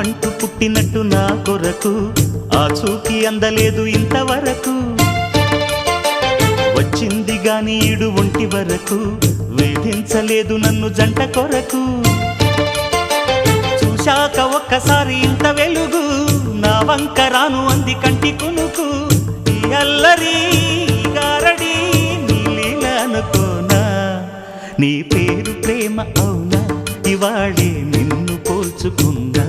నావంటూ పుట్టినట్టు నా కొరకు ఆ చూకి అందలేదు ఇంతవరకు. వచ్చింది గాని ఈడు ఒంటి వరకు వేధించలేదు నన్ను జంట కొరకు. చూశాక ఒక్కసారి ఇంత వెలుగు నా వంక రాను అంది కంటి కునుకు. ఈ అల్లరి గారడి నీ లీల అనుకోనా, నీ పేరు ప్రేమ అవునా, ఇవాళే నిన్ను పోల్చుకున్నా.